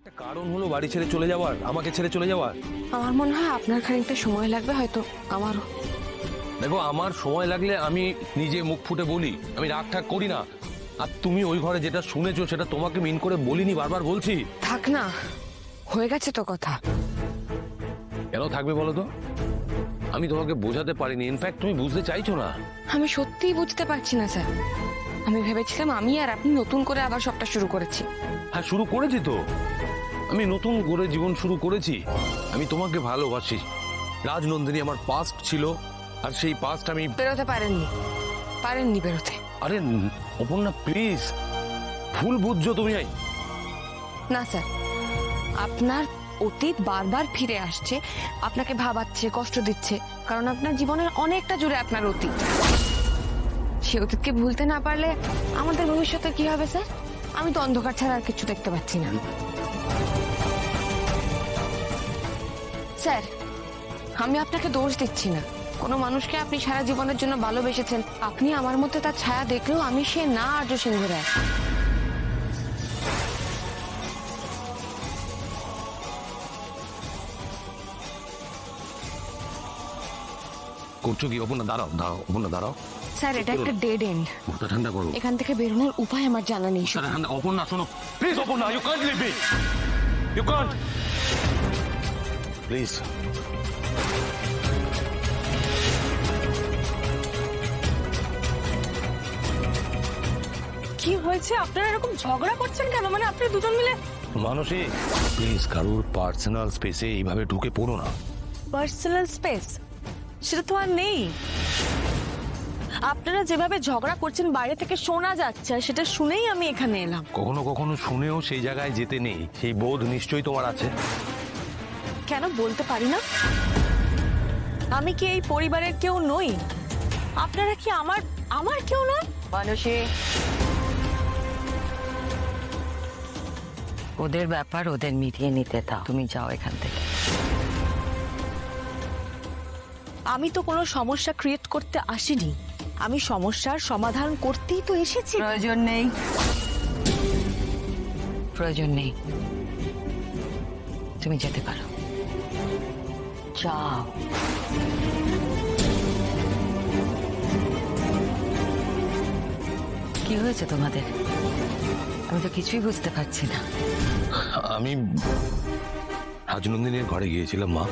একটা কারণ হলো বাড়ি ছেড়ে চলে যাওয়ার, আমাকে ছেড়ে চলে যাওয়ার। আমার মনে হয় আপনার খানিকটা সময় লাগবে, হয়তো আমারও। দেখো, আমার সময় লাগলে আমি নিজে মুখ ফুটে বলি, আমি রাগ ঠাক করি না। আর তুমি ওই ঘরে যেটা শুনেছো সেটা তোমাকে মিন করে বলিনি, বারবার বলছি। থাক না, হয়ে গেছে তো কথা। কেন থাকবে বলো তো? আমি তোমাকে বোঝাতে পারিনি, ইনফ্যাক্ট তুমি বুঝতে চাইছো না। আমি সত্যিই বুঝতে পারছি না স্যার। আমি ভেবেছিলাম আমি আর আপনি নতুন করে আবার সবটা শুরু করেছি। হ্যাঁ, শুরু করেছি তো। আমি নতুন করে জীবন শুরু করেছি। আমি তোমাকে ভালোবাসি। রাজনন্দিনী আমার পাস্ট ছিল, আর সেই পাস্ট আমি বেরোতে পারেননি বেরোতে। আরে অপর্ণা প্লিজ, ভুল বুঝছো তুমি। না স্যার, আপনার অতীত বারবার ফিরে আসছে, আপনাকে ভাবাচ্ছে, কষ্ট দিচ্ছে, কারণ আপনার জীবনের অনেকটা জুড়ে আপনার অতীত। সে অতীতকে ভুলতে না পারলে আমাদের ভবিষ্যতে কি হবে স্যার? আমি তো অন্ধকার ছাড়া আর কিছু দেখতে পাচ্ছি না। স্যার, আমি আপনাকে দোষ দিচ্ছি না। কোনো মানুষকে আপনি সারা জীবনের জন্য ভালোবেসেছেন, আপনি আমার মধ্যে তার ছায়া দেখলেও আমি সে না আর্য সিংহ রায়। করছো কি? অপর্ণা দাঁড়াও, অপর্ণা দাঁড়াও। স্যার, এটা একটা ডেড এন্ড। মাথা ঠান্ডা করো। এখান থেকে বেরোনোর উপায় আমার জানা নেই। অপর্ণা শোনো please. Aparna, you can't leave me, you can't, please. কি হয়েছে? আপনারা এরকম ঝগড়া করছেন কেন? মানে আপনি দুজন মিলে? মানসী, প্লিজ কারোর পার্সোনাল স্পেসে এইভাবে ঢুকে পড়ো না। পার্সোনাল স্পেস সেটা তো আর নেই। আপনারা যেভাবে ঝগড়া করছেন বাইরে থেকে শোনা যাচ্ছে, সেটা শুনেই আমি এখানে এলাম। কখনো কখনো শুনেও সেই জায়গায় যেতে নেই, সেই বোধ নিশ্চয়ই তোমার আছে। কেন বলতে পারি না? আমি কি এই পরিবারের কেউ নই? আপনারা কি আমার কেউ নয়? মানসী, ওদের ব্যাপার ওদের মিটিয়ে নিতে দাও, তুমি যাও এখান থেকে। আমি তো কোনো সমস্যা ক্রিয়েট করতে আসিনি, আমি সমস্যার সমাধান করতেই তো এসেছি। প্রয়োজন নেই, তুমি যেতে পারো, যাও। কি হয়েছে তোমাদের? আমি তো কিছুই বুঝতে পারছি না। আমি রাজনন্দিনীর ঘরে গিয়েছিলাম মা।